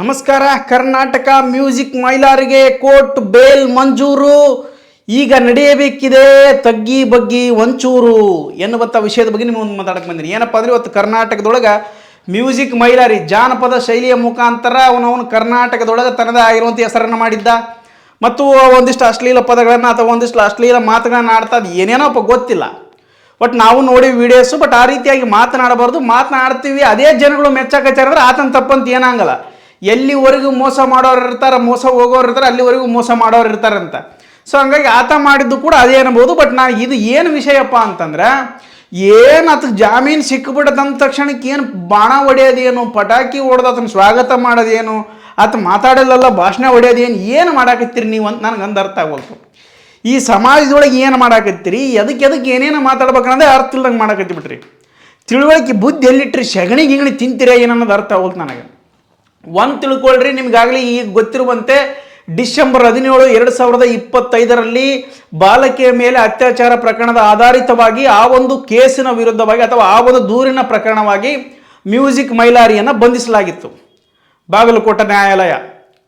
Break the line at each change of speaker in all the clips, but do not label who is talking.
ನಮಸ್ಕಾರ. Karnataka music ಮೈಲಾರಿಗೆ court bale ಮಂಜೂರು ಈಗ ನಡೆಯಬೇಕಿದೆ, ತಗ್ಗಿ ಬಗ್ಗಿ ಒಂಚೂರು ಎನ್ನುವಂಥ ವಿಷಯದ ಬಗ್ಗೆ ನಿಮ್ಮ ಮುಂದೆ ಮಾತಾಡಕ್ಕೆ ಬಂದಿನಿ. ಏನಪ್ಪ ಅಂದರೆ ಇವತ್ತು ಕರ್ನಾಟಕದೊಳಗೆ ಮ್ಯೂಸಿಕ್ ಮೈಲಾರಿ ಜಾನಪದ ಶೈಲಿಯ ಮುಖಾಂತರ ಅವನವನು ಕರ್ನಾಟಕದೊಳಗೆ ತನ್ನದೇ ಆಗಿರುವಂಥ ಹೆಸರನ್ನು ಮಾಡಿದ್ದ ಮತ್ತು ಒಂದಿಷ್ಟು ಅಶ್ಲೀಲ ಪದಗಳನ್ನು ಅಥವಾ ಒಂದಿಷ್ಟು ಅಶ್ಲೀಲ ಮಾತುಗಳನ್ನು ಆಡ್ತಾ ಏನೇನೋಪ್ಪ ಗೊತ್ತಿಲ್ಲ. ಬಟ್ ನಾವು ನೋಡಿ ವಿಡಿಯೋಸು, ಬಟ್ ಆ ರೀತಿಯಾಗಿ ಮಾತನಾಡಬಾರ್ದು. ಮಾತನಾಡ್ತೀವಿ, ಅದೇ ಜನಗಳು ಮೆಚ್ಚಕಚ್ಚಾರ ಅಂದ್ರೆ ಆತನ ತಪ್ಪಂತ ಏನಾಗಲ್ಲ. ಎಲ್ಲಿವರೆಗೂ ಮೋಸ ಮಾಡೋರು ಇರ್ತಾರೆ, ಮೋಸ ಹೋಗೋರು ಇರ್ತಾರೆ, ಅಲ್ಲಿವರೆಗೂ ಮೋಸ ಮಾಡೋರು ಇರ್ತಾರಂತ. ಸೊ ಹಂಗಾಗಿ ಆತ ಮಾಡಿದ್ದು ಕೂಡ ಅದೇ ಅನ್ಬೋದು. ಬಟ್ ನಾನು ಇದು ಏನು ವಿಷಯಪ್ಪ ಅಂತಂದ್ರೆ, ಏನು ಆತ ಜಾಮೀನು ಸಿಕ್ಕಿಬಿಡದಂದ ತಕ್ಷಣಕ್ಕೆ ಏನು ಬಾಣ ಹೊಡೆಯೋದೇನು, ಪಟಾಕಿ ಹೊಡೆದು ಅದನ್ನು ಸ್ವಾಗತ ಮಾಡೋದೇನು, ಆತ ಮಾತಾಡೋದಲ್ಲ ಭಾಷಣ ಹೊಡೆಯೋದೇನು, ಏನು ಮಾಡಾಕತ್ತೀರಿ ನೀವು ಅಂತ ನನಗೆ ಅಂದು ಅರ್ಥ ಆಗೋಲ್ತು. ಈ ಸಮಾಜದೊಳಗೆ ಏನು ಮಾಡಾಕತ್ತೀರಿ, ಎದಕ್ಕೆ ಏನೇನು ಮಾತಾಡ್ಬೇಕನ್ನೋದೇ ಅರ್ಥ ಇಲ್ದಂಗೆ ಮಾಡಾಕತ್ತಿ ಬಿಟ್ರಿ. ತಿಳುವಳಿಕೆ ಬುದ್ಧಿ ಎಲ್ಲಿಟ್ರಿ, ಸಗಣಿ ಗಿಗಣಿ ತಿಂತೀರ ಏನನ್ನೋದು ಅರ್ಥ ಆಗೋಲ್ತು ನನಗೆ. ಒಂದು ತಿಳ್ಕೊಳ್ರಿ, ನಿಮ್ಗಾಗಲಿ ಈಗ ಗೊತ್ತಿರುವಂತೆ ಡಿಸೆಂಬರ್ 17, 2025 ಬಾಲಕಿಯ ಮೇಲೆ ಅತ್ಯಾಚಾರ ಪ್ರಕರಣದ ಆಧಾರಿತವಾಗಿ ಆ ಒಂದು ಕೇಸಿನ ವಿರುದ್ಧವಾಗಿ ಅಥವಾ ಆ ಒಂದು ದೂರಿನ ಪ್ರಕರಣವಾಗಿ ಮ್ಯೂಸಿಕ್ ಮೈಲಾರಿಯನ್ನು ಬಂಧಿಸಲಾಗಿತ್ತು ಬಾಗಲಕೋಟೆ ನ್ಯಾಯಾಲಯ.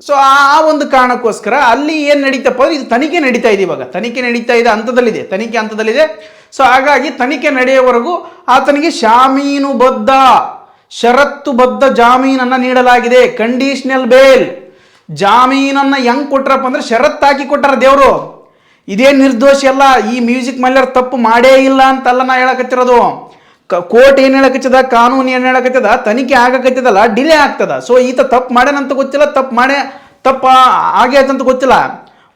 ಸೊ ಆ ಒಂದು ಕಾರಣಕ್ಕೋಸ್ಕರ ಅಲ್ಲಿ ಏನು ನಡೀತಪ್ಪ ಅಂದ್ರೆ, ಇದು ತನಿಖೆ ನಡೀತಾ ಇದೆ. ಇವಾಗ ತನಿಖೆ ನಡೀತಾ ಇದೆ, ತನಿಖೆ ಹಂತದಲ್ಲಿದೆ. ಸೊ ಹಾಗಾಗಿ ತನಿಖೆ ನಡೆಯುವವರೆಗೂ ಆತನಿಗೆ ಜಾಮೀನುಬದ್ಧ ಷರತ್ತುಬದ್ಧ ಜಾಮೀನನ್ನು ನೀಡಲಾಗಿದೆ. ಕಂಡೀಷನಲ್ ಬೇಲ್ ಜಾಮೀನನ್ನು ಹೆಂಗೆ ಕೊಟ್ರಪ್ಪ ಅಂದ್ರೆ ಷರತ್ತಾಕಿ ಕೊಟ್ಟಾರ ದೇವರು. ಇದೇ ನಿರ್ದೋಷಿ ಅಲ್ಲ, ಈ ಮ್ಯೂಸಿಕ್ ಮೈಲಾರಿ ತಪ್ಪು ಮಾಡೇ ಇಲ್ಲ ಅಂತಲ್ಲ ನಾ ಹೇಳಕತ್ತಿರೋದು. ಕೋರ್ಟ್ ಏನು ಹೇಳಕತ್ತದ, ಕಾನೂನು ಏನು ಹೇಳಕತ್ತದ, ತನಿಖೆ ಆಗಕತ್ತದಲ್ಲ, ಡಿಲೇ ಆಗ್ತದ. ಸೊ ಈತ ತಪ್ಪು ಮಾಡ್ಯಾನಂತ ಗೊತ್ತಿಲ್ಲ, ತಪ್ಪು ಆಗೈತಂತ ಗೊತ್ತಿಲ್ಲ.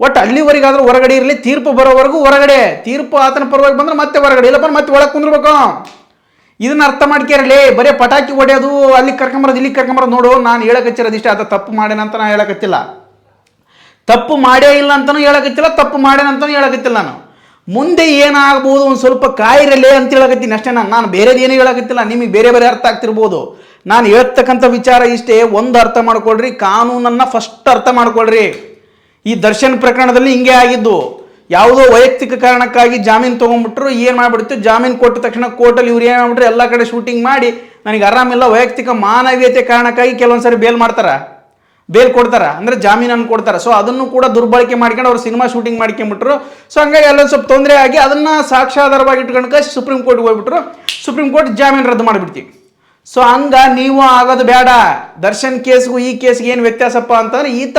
ಒಟ್ಟು ಅಲ್ಲಿವರೆಗಾದ್ರೂ ಹೊರಗಡೆ ಇರಲಿ, ತೀರ್ಪು ಬರೋವರೆಗೂ ಹೊರಗಡೆ. ತೀರ್ಪು ಆತನ ಪರವಾಗಿ ಬಂದ್ರೆ ಮತ್ತೆ ಹೊರಗಡೆ, ಇಲ್ಲಪ್ಪ ಮತ್ತೆ ಒಳಗೆ ಕುಂದ್ರಬೇಕು. ಇದನ್ನ ಅರ್ಥ ಮಾಡ್ಕೇರಲಿ. ಬರೀ ಪಟಾಕಿ ಹೊಡೆಯೋದು, ಅಲ್ಲಿ ಕರ್ಕೊಂಬರೋದು ಇಲ್ಲಿ ಕರ್ಕೊಂಬರೋದು. ನೋಡು, ನಾನು ಹೇಳಕತ್ತಿರೋದು ಇಷ್ಟೇ, ಆತ ತಪ್ಪು ಮಾಡ್ಯಾನಂತ ನಾನು ಹೇಳಕತ್ತಿಲ್ಲ, ತಪ್ಪು ಮಾಡೇ ಇಲ್ಲ ಅಂತಲೂ ಹೇಳಕತ್ತಿಲ್ಲ, ತಪ್ಪು ಮಾಡ್ಯಾನಂತನೂ ಹೇಳಕತ್ತಿಲ್ಲ. ನಾನು ಮುಂದೆ ಏನಾಗ್ಬೋದು ಒಂದು ಸ್ವಲ್ಪ ಕಾಯಿರಲೇ ಅಂತ ಹೇಳಕತ್ತೀನಿ ಅಷ್ಟೇ. ನಾನು ಬೇರೆದು ಏನೂ ಹೇಳಕತ್ತಿಲ್ಲ. ನಿಮಗೆ ಬೇರೆ ಅರ್ಥ ಆಗ್ತಿರ್ಬೋದು. ನಾನು ಹೇಳ್ತಕ್ಕಂಥ ವಿಚಾರ ಇಷ್ಟೇ. ಒಂದು ಅರ್ಥ ಮಾಡ್ಕೊಳ್ರಿ, ಕಾನೂನನ್ನು ಫಸ್ಟ್ ಅರ್ಥ ಮಾಡ್ಕೊಳ್ರಿ. ಈ ದರ್ಶನ್ ಪ್ರಕರಣದಲ್ಲಿ ಹಿಂಗೆ ಆಗಿದ್ದು. ಯಾವುದೋ ವೈಯಕ್ತಿಕ ಕಾರಣಕ್ಕಾಗಿ ಜಾಮೀನು ತೊಗೊಂಡ್ಬಿಟ್ರು. ಏನು ಮಾಡಿಬಿಡ್ತು, ಜಾಮೀನು ಕೊಟ್ಟ ತಕ್ಷಣ ಕೋರ್ಟಲ್ಲಿ ಇವ್ರು ಏನು ಮಾಡ್ಬಿಟ್ರು, ಎಲ್ಲ ಕಡೆ ಶೂಟಿಂಗ್ ಮಾಡಿ ನನಗೆ ಆರಾಮಿಲ್ಲ, ವೈಯಕ್ತಿಕ ಮಾನವೀಯತೆ ಕಾರಣಕ್ಕಾಗಿ ಕೆಲವೊಂದು ಸರಿ ಬೇಲ್ ಕೊಡ್ತಾರೆ, ಅಂದರೆ ಜಾಮೀನನ್ನು ಕೊಡ್ತಾರೆ. ಸೊ ಅದನ್ನು ಕೂಡ ದುರ್ಬಳಕೆ ಮಾಡ್ಕೊಂಡು ಅವ್ರು ಸಿನಿಮಾ ಶೂಟಿಂಗ್ ಮಾಡ್ಕೊಂಡ್ಬಿಟ್ರು. ಸೊ ಹಂಗಾಗಿ ಎಲ್ಲ ಸ್ವಲ್ಪ ತೊಂದರೆ ಆಗಿ ಅದನ್ನು ಸಾಕ್ಷ್ಯಾಧಾರವಾಗಿ ಇಟ್ಕೊಂಡು ಸುಪ್ರೀಂ ಕೋರ್ಟ್ಗೆ ಹೋಗ್ಬಿಟ್ರು. ಸುಪ್ರೀಂ ಕೋರ್ಟ್ ಜಾಮೀನು ರದ್ದು ಮಾಡಿಬಿಡ್ತೀವಿ. ಸೊ ನೀವು ಆಗೋದು ಬೇಡ. ದರ್ಶನ್ ಕೇಸ್ಗೂ ಈ ಕೇಸ್ಗೆ ಏನು ವ್ಯತ್ಯಾಸಪ್ಪ ಅಂತಂದ್ರೆ, ಈತ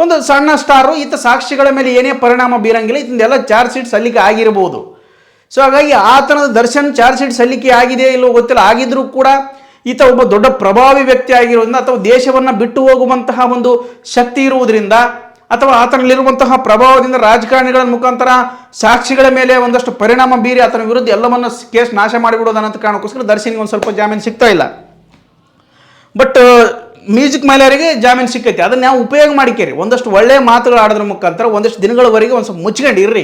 ಒಂದು ಸಣ್ಣ ಸ್ಟಾರು, ಈತ ಸಾಕ್ಷಿಗಳ ಮೇಲೆ ಏನೇ ಪರಿಣಾಮ ಬೀರಂಗಿಲ್ಲ. ಇದನ್ನೆಲ್ಲ ಚಾರ್ಜ್ ಶೀಟ್ ಸಲ್ಲಿಕೆ ಆಗಿರ್ಬೋದು. ಸೊ ಹಾಗಾಗಿ ಆತನದ ದರ್ಶನ್ ಚಾರ್ಜ್ ಶೀಟ್ ಸಲ್ಲಿಕೆ ಆಗಿದೆ ಇಲ್ಲವೋ ಗೊತ್ತಿಲ್ಲ. ಆಗಿದ್ರೂ ಕೂಡ ಈತ ಒಬ್ಬ ದೊಡ್ಡ ಪ್ರಭಾವಿ ವ್ಯಕ್ತಿ ಆಗಿರೋದ್ರಿಂದ ಅಥವಾ ದೇಶವನ್ನು ಬಿಟ್ಟು ಹೋಗುವಂತಹ ಒಂದು ಶಕ್ತಿ ಇರುವುದರಿಂದ ಅಥವಾ ಆತನಲ್ಲಿರುವಂತಹ ಪ್ರಭಾವದಿಂದ ರಾಜಕಾರಣಿಗಳ ಮುಖಾಂತರ ಸಾಕ್ಷಿಗಳ ಮೇಲೆ ಒಂದಷ್ಟು ಪರಿಣಾಮ ಬೀರಿ ಆತನ ವಿರುದ್ಧ ಎಲ್ಲವನ್ನ ಕೇಸ್ ನಾಶ ಮಾಡಿಬಿಡೋದು ಅನ್ನೋ ಕಾರಣಕ್ಕೋಸ್ಕರ ದರ್ಶನ್ಗೆ ಒಂದು ಸ್ವಲ್ಪ ಜಾಮೀನು ಸಿಗ್ತಾ ಇಲ್ಲ. ಬಟ್ ಮ್ಯೂಸಿಕ್ ಮೈಲಾರಿಗೆ ಜಾಮೀನು ಸಿಕ್ಕೈತಿ. ಅದನ್ನ ನಾವು ಉಪಯೋಗ ಮಾಡಿಕೇರಿ. ಒಂದಷ್ಟು ಒಳ್ಳೆಯ ಮಾತುಗಳು ಆಡೋದ್ರ ಮುಖಾಂತರ ಒಂದಷ್ಟು ದಿನಗಳವರೆಗೆ ಒಂದು ಸ್ವಲ್ಪ ಮುಚ್ಕೊಂಡು ಇರ್ರಿ.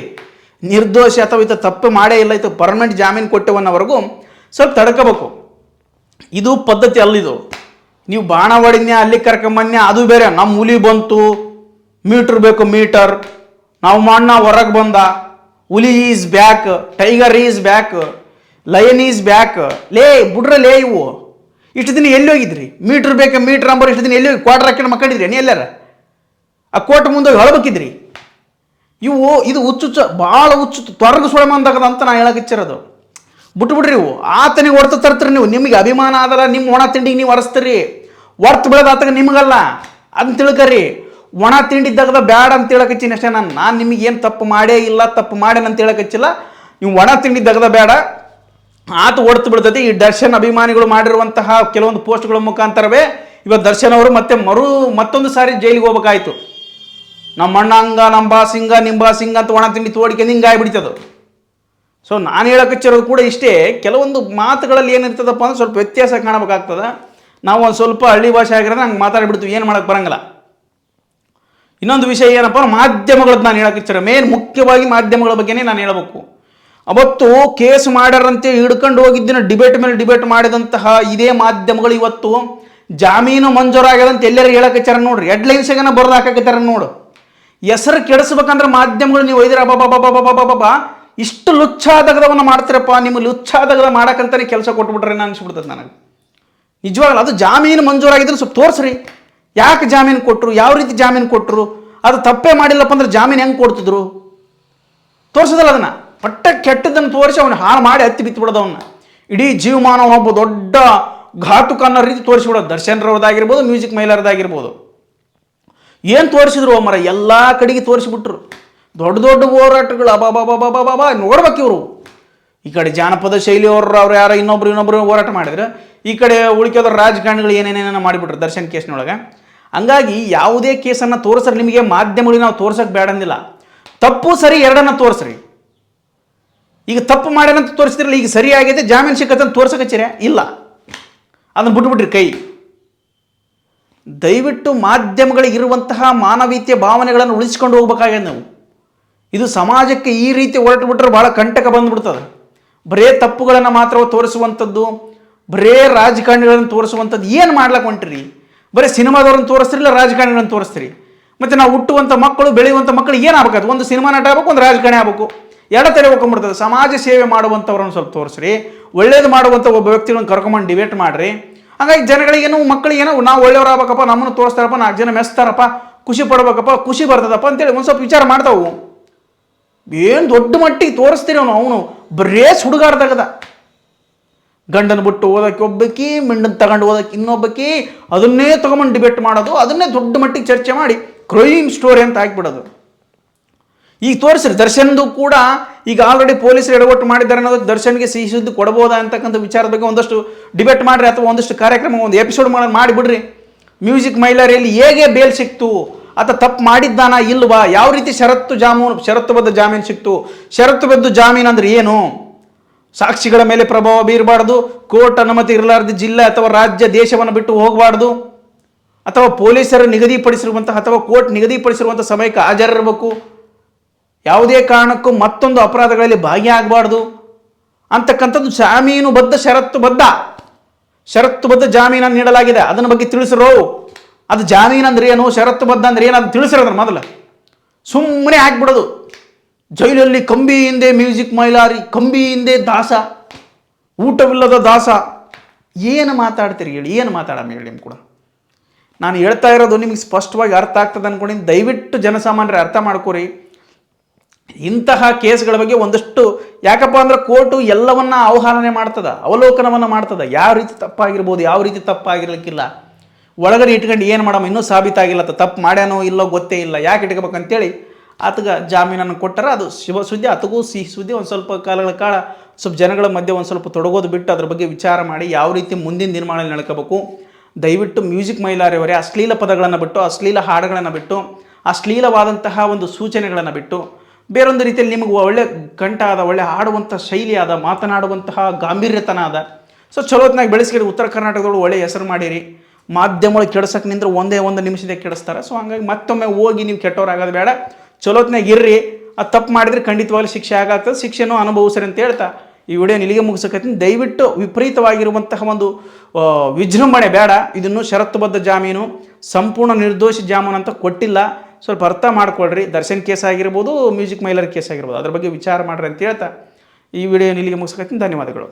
ನಿರ್ದೋಷಿ ಅಥವಾ ಈತ ತಪ್ಪು ಮಾಡೇ ಇಲ್ಲ, ಈತ ಪರ್ಮನೆಂಟ್ ಜಾಮೀನು ಕೊಟ್ಟವನ್ನವರೆಗೂ ಸ್ವಲ್ಪ ತಡ್ಕೋಬೇಕು. ಇದು ಪದ್ಧತಿ ಅಲ್ಲಿದು. ನೀವು ಬಾಣ ಹೊಡಿದ್ನ್ಯಾ, ಅಲ್ಲಿ ಕರ್ಕೊಂಬನ್ಯ, ಅದು ಬೇರೆ. ನಮ್ಮ ಹುಲಿ ಬಂತು, ಮೀಟ್ರ್ ಬೇಕು ಮೀಟರ್, ನಾವು ಮಣ್ಣ ಹೊರಗೆ ಬಂದ, ಹುಲಿ is back, tiger is back, lion is back. ಬಿಡ್ರಲ್ಲೇ ಇವು. ಇಷ್ಟು ದಿನ ಎಲ್ಲಿ ಹೋಗಿದ್ರಿ? ಮೀಟ್ರ್ ಬೇಕಾ ಮೀಟ್ರ್ ಅಂಬರ್ ಇಷ್ಟು ದಿನ ಎಲ್ಲಿ ಹೋಗಿ ಕ್ವಾರ್ಟರ್ ಹಾಕೊಂಡು ಮಕ್ಕಳಿದ್ರಿ ನೀ ಎಲ್ಲಾರ? ಆ ಕೋರ್ಟ್ ಮುಂದೆ ಹೋಗಿ ಹೇಳ್ಬೇಕಿದ್ರಿ. ಇದು ಹುಚ್ಚುಚ್ಚ ಭಾಳ ಹುಚ್ಚು ತೊರಗು ಸುಳಮಂದಾಗದ ಅಂತ ನಾ ಹೇಳಕ್ಕಿಚ್ಚಿರೋದು. ಬಿಟ್ಬಿಡ್ರಿ ಇವು. ಆತನಿಗೆ ಹೊರ್ತು ತರ್ತೀರಿ ನೀವು. ನಿಮಗೆ ಅಭಿಮಾನ ಆದಲ್ಲ, ನಿಮ್ಮ ಒಣ ತಿಂಡಿಗೆ ನೀವು ಹೊರಸ್ತೀರಿ. ಹೊರ್ತು ಬಿಡೋದು ಆತಗ ನಿಮಗಲ್ಲ, ಅದನ್ನ ತಿಳ್ಕರಿ. ಒಣ ತಿಂಡಿದ್ದಾಗದ ಬ್ಯಾಡ ಅಂತ ಹೇಳಕಚ್ಚಿನಿ ಅಷ್ಟೇ. ನಾನು ನಿಮಗೇನು ತಪ್ಪು ಮಾಡೇ ಇಲ್ಲ, ತಪ್ಪು ಮಾಡೇನ ಅಂತ ಹೇಳಕಚ್ಚಿಲ್ಲ. ನೀವು ಒಣ ತಿಂಡಿದ್ದಾಗದ ಬೇಡ, ಆತ ಹೊಡ್ತು ಬಿಡ್ತೈತಿ. ಈ ದರ್ಶನ್ ಅಭಿಮಾನಿಗಳು ಮಾಡಿರುವಂತಹ ಕೆಲವೊಂದು ಪೋಸ್ಟ್ಗಳ ಮುಖಾಂತರವೇ ಇವತ್ತು ದರ್ಶನ್ ಅವರು ಮತ್ತೊಂದು ಸಾರಿ ಜೈಲಿಗೆ ಹೋಗ್ಬೇಕಾಯ್ತು. ನಮ್ಮ ಅಣ್ಣ ಹಂಗ, ನಮ್ಮ ಬಾಸಿಂಗ, ನಿಮ್ಮ ಬಾಸಿಂಗ ಅಂತ ಒಣ ತಿಂಡಿ ತೋಡಿಕೆ ಹಿಂಗೆ ಆಗಿಬಿಡ್ತದು. ಸೊ ನಾನು ಹೇಳಕಚ್ಚಿರೋದು ಕೂಡ ಇಷ್ಟೇ. ಕೆಲವೊಂದು ಮಾತುಗಳಲ್ಲಿ ಏನಿರ್ತದಪ್ಪ ಅಂದ್ರೆ ಸ್ವಲ್ಪ ವ್ಯತ್ಯಾಸ ಕಾಣಬೇಕಾಗ್ತದೆ. ನಾವು ಒಂದು ಸ್ವಲ್ಪ ಹಳ್ಳಿ ಭಾಷೆ ಆಗಿರೋದ್ರೆ ಹಂಗೆ ಮಾತಾಡಿಬಿಡ್ತೀವಿ, ಏನು ಮಾಡೋಕ್ಕೆ ಬರಂಗಿಲ್ಲ. ಇನ್ನೊಂದು ವಿಷಯ ಏನಪ್ಪ, ಮಾಧ್ಯಮಗಳದ್ದು ನಾನು ಹೇಳಕ್ಕಿಚ್ಚಿರೋ ಮುಖ್ಯವಾಗಿ ಮಾಧ್ಯಮಗಳ ಬಗ್ಗೆನೇ ನಾನು ಹೇಳಬೇಕು. ಅವತ್ತು ಕೇಸ್ ಮಾಡ್ಯಾರಂತೆ ಹಿಡ್ಕೊಂಡು ಹೋಗಿದ್ದಿನ ಡಿಬೇಟ್ ಮೇಲೆ ಡಿಬೇಟ್ ಮಾಡಿದಂತಹ ಇದೇ ಮಾಧ್ಯಮಗಳು ಇವತ್ತು ಜಾಮೀನು ಮಂಜೂರಾಗ್ಯದಂತ ಎಲ್ಲರೂ ಹೇಳಕಚ್ಚಾರ ನೋಡ್ರಿ. ಹೆಡ್ಲೈನ್ಸ್ಗನ ಬರೆದು ಹಾಕಕತ್ತಾರ ನೋಡು. ಹೆಸರು ಕೆಡಿಸ್ಬೇಕಂದ್ರೆ ಮಾಧ್ಯಮಗಳು ನೀವು ಒಯ್ದಿರ ಬಾಬಾ ಇಷ್ಟು ಲುಚ್ಛಾದಗದವನ್ನು ಮಾಡ್ತೀರಪ್ಪ. ನಿಮ್ಮ ಲುಚ್ಛಾದಗದ ಮಾಡಕ್ಕಂತಾನೆ ಕೆಲಸ ಕೊಟ್ಬಿಟ್ರೆ ಅನಿಸ್ಬಿಡ್ತದೆ ನನಗೆ. ನಿಜವಾಗಲ್ಲ ಅದು ಜಾಮೀನು ಮಂಜೂರಾಗಿದ್ರೆ ಸ್ವಲ್ಪ ತೋರಿಸ್ರಿ. ಯಾಕೆ ಜಾಮೀನು ಕೊಟ್ಟರು, ಯಾವ ರೀತಿ ಜಾಮೀನು ಕೊಟ್ಟರು, ಅದು ತಪ್ಪೇ ಮಾಡಿಲ್ಲಪ್ಪ ಅಂದ್ರೆ ಜಾಮೀನು ಹೆಂಗೆ ಕೊಡ್ತಿದ್ರು ತೋರಿಸೋದಲ್ಲ. ಅದನ್ನು ಪಟ್ಟ ಕೆಟ್ಟದನ್ನು ತೋರಿಸಿ ಅವನು ಹಾಳು ಮಾಡಿ ಹತ್ತಿ ಬಿತ್ತುಬಿಡೋದು. ಅವನ್ನ ಇಡೀ ಜೀವಮಾನ ಒಬ್ಬ ದೊಡ್ಡ ಘಾತುಕ ಅನ್ನೋ ರೀತಿ ತೋರಿಸಿಬಿಡೋದು. ದರ್ಶನ್ರವ್ರದ್ದಾಗಿರ್ಬೋದು, ಮ್ಯೂಸಿಕ್ ಮೈಲಾರದಾಗಿರ್ಬೋದು. ಏನು ತೋರಿಸಿದ್ರು ಮರ ಎಲ್ಲ ಕಡೆಗೆ ತೋರಿಸಿಬಿಟ್ರು. ದೊಡ್ಡ ದೊಡ್ಡ ಹೋರಾಟಗಳು ಅಬಾಬಾಬಾಬಾಬಾ ನೋಡ್ಬೇಕು ಇವರು. ಈ ಕಡೆ ಜಾನಪದ ಶೈಲಿಯವರು ಅವ್ರು ಯಾರೋ ಇನ್ನೊಬ್ರು ಹೋರಾಟ ಮಾಡಿದ್ರು, ಈ ಕಡೆ ಉಳಿಕೆದವ್ರು ರಾಜಕಾರಣಿಗಳು ಏನೇನೇನೋ ಮಾಡಿಬಿಟ್ರು ದರ್ಶನ್ ಕೇಸ್ನೊಳಗೆ. ಹಂಗಾಗಿ ಯಾವುದೇ ಕೇಸನ್ನು ತೋರಿಸ್ರೆ ನಿಮಗೆ ಮಾಧ್ಯಮಗಳಿಗೆ ನಾವು ತೋರ್ಸೋಕೆ ಬೇಡ ಅಂದಿಲ್ಲ. ತಪ್ಪು ಸರಿ ಎರಡನ್ನ ತೋರಿಸ್ರಿ. ಈಗ ತಪ್ಪು ಮಾಡ್ಯಾನಂತ ತೋರಿಸಿದ್ರಲ್ಲ, ಈಗ ಸರಿ ಆಗೈತೆ ಜಾಮೀನು ಸಿಕ್ಕತ್ತಂತ ತೋರ್ಸಕಚ್ಚಿರ ಇಲ್ಲ, ಅದನ್ನು ಬಿಟ್ಬಿಟ್ರಿ ಕೈ. ದಯವಿಟ್ಟು ಮಾಧ್ಯಮಗಳಿಗಿರುವಂತಹ ಮಾನವೀಯತೆ ಭಾವನೆಗಳನ್ನು ಉಳಿಸ್ಕೊಂಡು ಹೋಗ್ಬೇಕಾಗಿದೆ ನಾವು. ಇದು ಸಮಾಜಕ್ಕೆ ಈ ರೀತಿ ಹೊರಟು ಬಿಟ್ರೆ ಭಾಳ ಕಂಟಕ ಬಂದುಬಿಡ್ತದೆ. ಬರೇ ತಪ್ಪುಗಳನ್ನು ಮಾತ್ರ ತೋರಿಸುವಂಥದ್ದು, ಬರೇ ರಾಜಕಾರಣಿಗಳನ್ನು ತೋರಿಸುವಂಥದ್ದು ಏನು ಮಾಡ್ಲಿಕ್ಕೆ ಹೊಂಟ್ರಿ? ಬರೀ ಸಿನಿಮಾದವ್ರನ್ನ ತೋರಿಸ್ತಿರಲಿಲ್ಲ, ರಾಜಕಾರಣಿಗಳನ್ನು ತೋರಿಸ್ತೀರಿ. ಮತ್ತು ನಾವು ಹುಟ್ಟುವಂಥ ಮಕ್ಕಳು, ಬೆಳೆಯುವಂಥ ಮಕ್ಕಳು ಏನು ಆಗ್ಬೇಕಾದ್ರೆ ಒಂದು ಸಿನಿಮಾ ನಟ ಆಗ್ಬೇಕು, ಒಂದು ರಾಜಕಾರಣಿ ಆಗ್ಬೇಕು, ಎಡ ತಲೆ ಹೋಗ್ಕೊಂಡ್ಬಿಡ್ತದೆ. ಸಮಾಜ ಸೇವೆ ಮಾಡುವಂಥವ್ರನ್ನು ಸ್ವಲ್ಪ ತೋರಿಸ್ರಿ, ಒಳ್ಳೇದು ಮಾಡುವಂಥ ಒಬ್ಬ ವ್ಯಕ್ತಿಗಳನ್ನು ಕರ್ಕೊಂಬಂದು ಡಿಬೇಟ್ ಮಾಡಿರಿ. ಹಾಗಾಗಿ ಜನಗಳಿಗೇನು, ಮಕ್ಕಳಿಗೇನೋ ನಾವು ಒಳ್ಳೆಯವ್ರು ಆಗ್ಬೇಕಪ್ಪ, ನಮ್ಮನ್ನು ತೋರಿಸ್ತಾರಪ್ಪ, 4 ಜನ ಮೆಸ್ತಾರಪ್ಪ, ಖುಷಿ ಪಡ್ಬೇಕಪ್ಪ, ಖುಷಿ ಬರ್ತದಪ್ಪ ಅಂತೇಳಿ ಒಂದು ಸ್ವಲ್ಪ ವಿಚಾರ ಮಾಡ್ತಾವು. ಏನು ದೊಡ್ಡ ಮಟ್ಟಿಗೆ ತೋರಿಸ್ತೀರಿ ಅವನು ಬರೇ ಸುಡುಗಾಡ್ದಾಗದ. ಗಂಡನ ಬಿಟ್ಟು ಓದಕ್ಕೆ ಒಬ್ಬಕಿ, ಮಿಂಡನ್ ತಗೊಂಡು ಓದಕ್ಕೆ ಇನ್ನೊಬ್ಬಕಿ, ಅದನ್ನೇ ತೊಗೊಂಬಂದು ಡಿಬೇಟ್ ಮಾಡೋದು, ಅದನ್ನೇ ದೊಡ್ಡ ಮಟ್ಟಿಗೆ ಚರ್ಚೆ ಮಾಡಿ ಕ್ರೈಮ್ ಸ್ಟೋರಿ ಅಂತ ಹಾಕ್ಬಿಡೋದು. ಈಗ ತೋರಿಸ್ರಿ ದರ್ಶನ್ದು ಕೂಡ ಈಗ ಆಲ್ರೆಡಿ ಪೊಲೀಸರು ಎಡವಟ್ಟು ಮಾಡಿದ್ದಾರೆ ಅನ್ನೋದಕ್ಕೆ ದರ್ಶನ್ಗೆ ಸಿಹಿ ಸುದ್ದಿ ಕೊಡ್ಬೋದಾ ಅಂತಕ್ಕಂಥ ವಿಚಾರದ ಬಗ್ಗೆ ಒಂದಷ್ಟು ಡಿಬೇಟ್ ಮಾಡಿರಿ, ಅಥವಾ ಒಂದಷ್ಟು ಕಾರ್ಯಕ್ರಮ, ಒಂದು ಎಪಿಸೋಡ್ ಮಾಡಿಬಿಡ್ರಿ. ಮ್ಯೂಸಿಕ್ ಮೈಲಾರಿಯಲ್ಲಿ ಹೇಗೆ ಬೇಲ್ ಸಿಕ್ತು, ಆತ ತಪ್ಪು ಮಾಡಿದ್ದಾನ ಇಲ್ವಾ, ಯಾವ ರೀತಿ ಷರತ್ತುಬದ್ಧ ಜಾಮೀನು ಸಿಕ್ತು, ಷರತ್ತುಬದ್ಧ ಜಾಮೀನು ಅಂದ್ರೆ ಏನು, ಸಾಕ್ಷಿಗಳ ಮೇಲೆ ಪ್ರಭಾವ ಬೀರಬಾರ್ದು, ಕೋರ್ಟ್ ಅನುಮತಿ ಇರಲಾರ್ದು ಜಿಲ್ಲೆ ಅಥವಾ ರಾಜ್ಯ ದೇಶವನ್ನು ಬಿಟ್ಟು ಹೋಗಬಾರ್ದು, ಅಥವಾ ಪೊಲೀಸರು ನಿಗದಿಪಡಿಸಿರುವಂತಹ ಅಥವಾ ಕೋರ್ಟ್ ನಿಗದಿಪಡಿಸಿರುವಂಥ ಸಮಯಕ್ಕೆ ಹಾಜರಿರಬೇಕು, ಯಾವುದೇ ಕಾರಣಕ್ಕೂ ಮತ್ತೊಂದು ಅಪರಾಧಗಳಲ್ಲಿ ಭಾಗಿಯಾಗಬಾರ್ದು ಅಂತಕ್ಕಂಥದ್ದು ಜಾಮೀನುಬದ್ಧ ಷರತ್ತುಬದ್ಧ ಜಾಮೀನನ್ನು ನೀಡಲಾಗಿದೆ. ಅದನ್ನ ಬಗ್ಗೆ ತಿಳಿಸಿರೋ, ಅದು ಜಾಮೀನು ಅಂದ್ರೆ ಏನು, ಷರತ್ತುಬದ್ಧ ಅಂದ್ರೆ ಏನು, ಅದು ತಿಳಿಸಿರೋದ್ರ ಮೊದಲು. ಸುಮ್ಮನೆ ಹಾಕ್ಬಿಡೋದು. ಜೈಲಲ್ಲಿ ಕಂಬಿ ಹಿಂದೆ ಮ್ಯೂಸಿಕ್ ಮೈಲಾರಿ, ಕಂಬಿ ಹಿಂದೆ ದಾಸ, ಊಟವಿಲ್ಲದ ದಾಸ. ಏನು ಮಾತಾಡ್ತೀರಿ ಹೇಳಿ, ಏನು ಮಾತಾಡೋಣ ಹೇಳಿ ನಿಮ್ಗೆ ಕೂಡ. ನಾನು ಹೇಳ್ತಾ ಇರೋದು ನಿಮಗೆ ಸ್ಪಷ್ಟವಾಗಿ ಅರ್ಥ ಆಗ್ತದೆ ಅಂದ್ಕೊಂಡು ದಯವಿಟ್ಟು ಜನಸಾಮಾನ್ಯರು ಅರ್ಥ ಮಾಡ್ಕೋರಿ. ಇಂತಹ ಕೇಸ್ಗಳ ಬಗ್ಗೆ ಒಂದಷ್ಟು, ಯಾಕಪ್ಪ ಅಂದ್ರೆ ಕೋರ್ಟು ಎಲ್ಲವನ್ನ ಆಹ್ವಾನ ಮಾಡ್ತದ, ಅವಲೋಕನವನ್ನು ಮಾಡ್ತದ. ಯಾವ ರೀತಿ ತಪ್ಪಾಗಿರ್ಬೋದು, ಯಾವ ರೀತಿ ತಪ್ಪಾಗಿರ್ಲಿಕ್ಕಿಲ್ಲ, ಒಳಗಡೆ ಇಟ್ಕೊಂಡು ಏನು ಮಾಡಮ್ಮ, ಇನ್ನೂ ಸಾಬೀತಾಗಿಲ್ಲ, ತಪ್ಪು ಮಾಡ್ಯಾನೋ ಇಲ್ಲೋ ಗೊತ್ತೇ ಇಲ್ಲ, ಯಾಕೆ ಇಟ್ಕೋಬೇಕಂತೇಳಿ ಆತಗ ಜಾಮೀನನ್ನು ಕೊಟ್ಟರೆ ಅದು ಶಿವ ಸುದ್ದಿ, ಆತಗೂ ಸಿಹಿ ಸುದ್ದಿ. ಒಂದು ಸ್ವಲ್ಪ ಕಾಲಗಳ ಕಾಲ ಸ್ವಲ್ಪ ಜನಗಳ ಮಧ್ಯೆ ಒಂದು ಸ್ವಲ್ಪ ತೊಡಗೋದು ಬಿಟ್ಟು ಅದ್ರ ಬಗ್ಗೆ ವಿಚಾರ ಮಾಡಿ ಯಾವ ರೀತಿ ಮುಂದಿನ ದಿನಮಾನಗಳಲ್ಲಿ ನಡ್ಕೋಬೇಕು. ದಯವಿಟ್ಟು ಮ್ಯೂಸಿಕ್ ಮೈಲಾರಿಯವರೇ ಅಶ್ಲೀಲ ಪದಗಳನ್ನು ಬಿಟ್ಟು, ಅಶ್ಲೀಲ ಹಾಡುಗಳನ್ನು ಬಿಟ್ಟು, ಅಶ್ಲೀಲವಾದಂತಹ ಒಂದು ಸೂಚನೆಗಳನ್ನು ಬಿಟ್ಟು, ಬೇರೊಂದು ರೀತಿಯಲ್ಲಿ ನಿಮಗೆ ಒಳ್ಳೆ ಕಂಠ ಆದ, ಒಳ್ಳೆ ಹಾಡುವಂಥ ಶೈಲಿ ಆದ, ಮಾತನಾಡುವಂತಹ ಗಾಂಭೀರ್ಯತನ ಆದ, ಸೊ ಚಲೋತ್ನಾಗಿ ಬೆಳೆಸ್ಕಿಡಿ. ಉತ್ತರ ಕರ್ನಾಟಕದೊಳಗೆ ಒಳ್ಳೆ ಹೆಸರು ಮಾಡಿರಿ. ಮಾಧ್ಯಮಗಳು ಕೆಡ್ಸಕ್ಕೆ ನಿಂದ್ರೆ ಒಂದೇ ಒಂದು ನಿಮಿಷದಾಗ ಕೆಡಿಸ್ತಾರೆ. ಸೊ ಹಂಗಾಗಿ ಮತ್ತೊಮ್ಮೆ ಹೋಗಿ ನೀವು ಕೆಟ್ಟವರಾಗೋದು ಬೇಡ, ಚಲೋತ್ನಾಗ ಇರ್ರಿ. ಅದು ತಪ್ಪು ಮಾಡಿದರೆ ಖಂಡಿತವಾಗ್ಲೂ ಶಿಕ್ಷೆ ಆಗಾಗ್ತದೆ, ಶಿಕ್ಷೆನೂ ಅನುಭವಿಸ್ರಿ ಅಂತ ಹೇಳ್ತಾ ಈ ವಿಡಿಯೋ ಇಲ್ಲಿಗೆ ಮುಗಿಸಕತ್ತೀನಿ. ದಯವಿಟ್ಟು ವಿಪರೀತವಾಗಿರುವಂತಹ ಒಂದು ವಿಜೃಂಭಣೆ ಬೇಡ. ಇದನ್ನು ಷರತ್ತುಬದ್ಧ ಜಾಮೀನು, ಸಂಪೂರ್ಣ ನಿರ್ದೋಷಿ ಜಾಮೀನು ಅಂತ ಕೊಟ್ಟಿಲ್ಲ. ಸ್ವಲ್ಪ ಅರ್ಥ ಮಾಡ್ಕೊಳ್ರಿ. ದರ್ಶನ್ ಕೇಸ್ ಆಗಿರ್ಬೋದು, ಮ್ಯೂಸಿಕ್ ಮೈಲರ್ ಕೇಸ್ ಆಗಿರ್ಬೋದು, ಅದ್ರ ಬಗ್ಗೆ ವಿಚಾರ ಮಾಡ್ರಿ ಅಂತ ಹೇಳ್ತಾ ಈ ವಿಡಿಯೋ ಇಲ್ಲಿಗೆ ಮುಗಿಸಕತ್ತೀನಿ. ಧನ್ಯವಾದಗಳು.